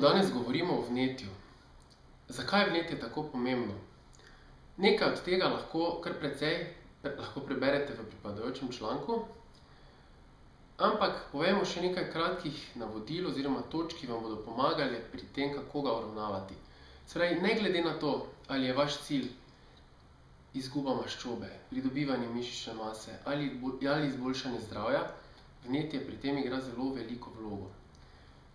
Danes govorimo o vnetju. Zakaj je vnetje tako pomembno? Nekaj od tega lahko kar precej preberete v pripadajočem članku, ampak povemo še nekaj kratkih navodil oziroma točk, ki vam bodo pomagali pri tem, kako ga uravnavati. Se pravi, ne glede na to, ali je vaš cilj izguba maščobe, pridobivanje mišične mase ali izboljšanje zdravja, vnetje pri tem igra zelo veliko vlogo.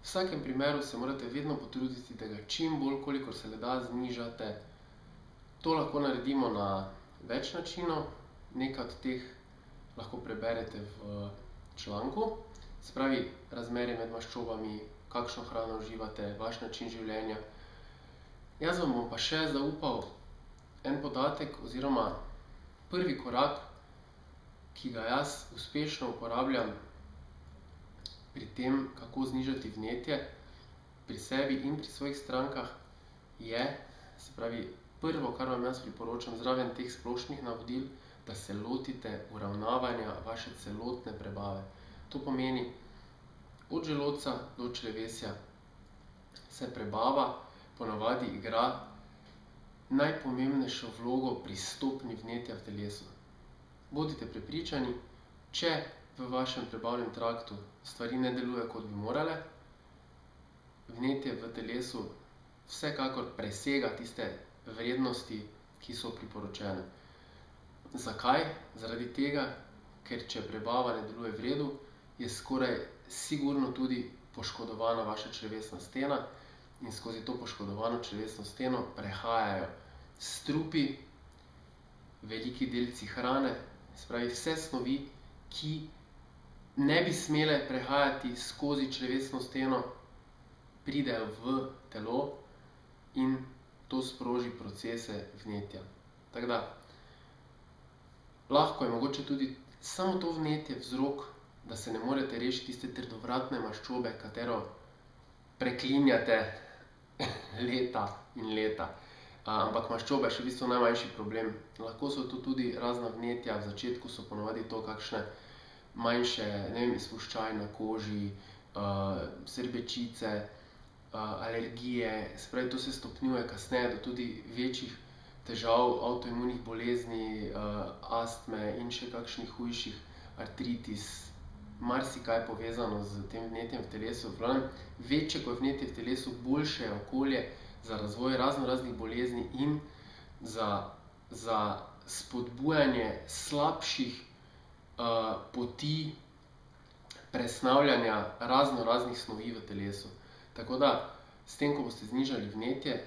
V vsakem primeru se morate vedno potruditi, da ga čim bolj, kolikor se le da, znižate. To lahko naredimo na več načinov, nekaj od teh lahko preberete v članku. Se pravi, razmerje med maščobami, kakšno hrano uživate, vaš način življenja. Jaz vam bom pa še zaupal en podatek oziroma prvi korak, ki ga jaz uspešno uporabljam pri tem, kako znižati vnetje pri sebi in pri svojih strankah, je, se pravi, prvo, kar vam jaz priporočam, zraven teh splošnih navodil, da se lotite uravnavanja vaše celotne prebave. To pomeni, od želodca do črevesja se prebava ponavadi igra najpomembnejšo vlogo pri stopnji vnetja v telesu. Bodite prepričani, če v vašem prebavnem traktu stvari ne delujejo, kot bi morale, vnetje v telesu vsekakor presega tiste vrednosti, ki so priporočene. Zakaj? Zaradi tega, ker če prebava ne deluje v redu, je skoraj sigurno tudi poškodovana vaša črevesna stena in skozi to poškodovano črevesno steno prehajajo strupi, veliki delci hrane, se pravi vse snovi, ki ne bi smele prehajati skozi črevesno steno, pridejo v telo in to sproži procese vnetja. Tako da, lahko je mogoče tudi samo to vnetje vzrok, da se ne morete rešiti tiste trdovratne maščobe, katero preklinjate leta in leta. Ampak maščoba je še v bistvu najmanjši problem. Lahko so to tudi razna vnetja, v začetku so ponavadi to kakšne manjše, ne vem, izpuščaji na koži, srbečice, alergije, se pravi, to se stopnjuje kasneje do tudi večjih težav, avtoimunih bolezni, astme in še kakšnih hujših, artritis, marsikaj povezano z tem vnetjem v telesu. Večje ko je vnetje v telesu, boljše je okolje za razvoj raznoraznih bolezni in za spodbujanje slabših poti presnavljanja raznoraznih snovi v telesu. Tako da, s tem, ko boste znižali vnetje,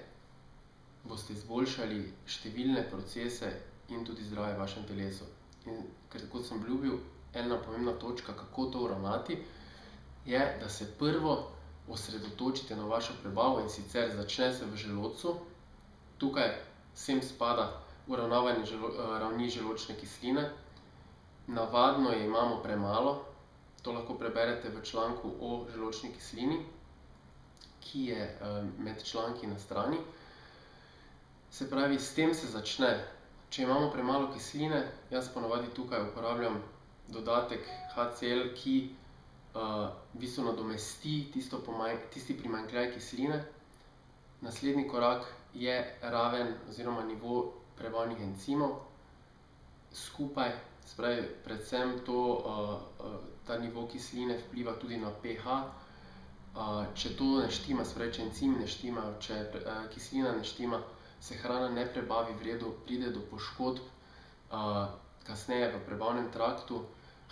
boste izboljšali številne procese in tudi zdravje v vašem telesu. In ker, kot sem obljubil, ena pomembna točka, kako to uravnati, je, da se prvo osredotočite na vašo prebavo in sicer začne se v želodcu. Tukaj sem spada uravnavanje ravni želodčne kisline. Navadno je imamo premalo, to lahko preberete v članku o želodčni kislini, ki je med članki na strani. Se pravi, s tem se začne. Če imamo premalo kisline, jaz ponavadi tukaj uporabljam dodatek HCl, ki v bistvu nadomesti tisti primanjkljaj kisline. Naslednji korak je raven oziroma nivo prebavnih encimov skupaj. Se pravi, predvsem ta nivo kisline vpliva tudi na pH. Če to ne štima, se pravi, če encimi ne štimajo, če kislina ne štima, se hrana ne prebavi v redu, pride do poškodb kasneje v prebavnem traktu,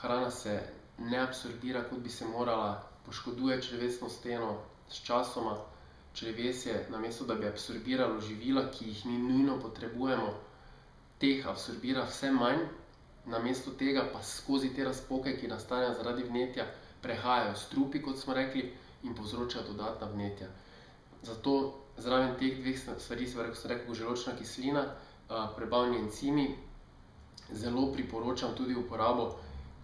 hrana se ne absorbira, kot bi se morala, poškoduje črevesno steno s časoma, črevesje, namesto da bi absorbiralo živila, ki jih mi nujno potrebujemo, teh absorbira vse manj, namesto tega pa skozi te razpoke, ki nastanejo zaradi vnetja, prehajajo strupi, kot smo rekli, in povzročajo dodatna vnetja. Zato zraven teh dveh stvari, kot sem rekel, želodčna kislina, prebavni encimi, zelo priporočam tudi uporabo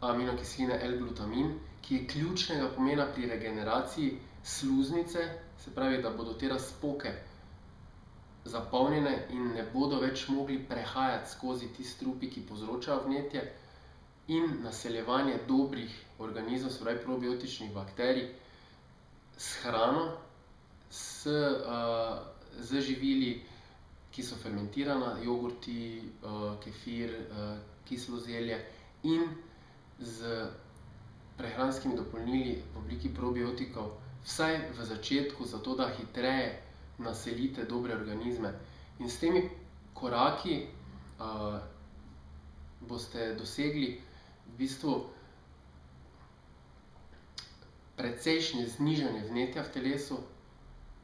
aminokisline L-glutamin, ki je ključnega pomena pri regeneraciji sluznice, se pravi, da bodo te razpoke zapolnjene in ne bodo več mogli prehajati skozi ti strupi, ki povzročajo vnetje, in naseljevanje dobrih organizmov, se pravi probiotičnih bakterij, s hrano z živili, ki so fermentirana, jogurti, kefir, kislo zelje in z prehranskimi dopolnili v obliki probiotikov, vsaj v začetku, zato da hitreje naselite dobre organizme. In s temi koraki boste dosegli v bistvu precejšnje znižanje vnetja v telesu,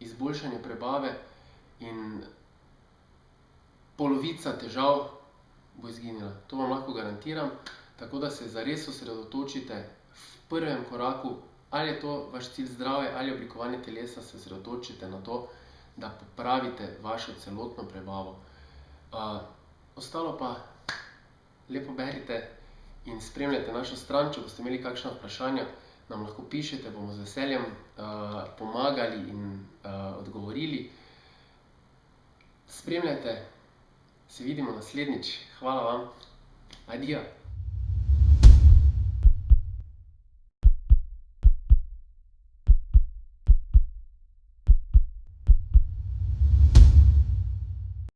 izboljšanje prebave in polovica težav bo izginila. To vam lahko garantiram, tako da se zares osredotočite v prvem koraku, ali je to vaš cilj zdravje ali oblikovanje telesa, se osredotočite na to, da popravite vašo celotno prebavo. Ostalo pa lepo berite in spremljate našo stran. Če boste imeli kakšna vprašanja, nam lahko pišete, bomo z veseljem pomagali in odgovorili. Spremljajte, se vidimo naslednjič. Hvala vam. Adijo.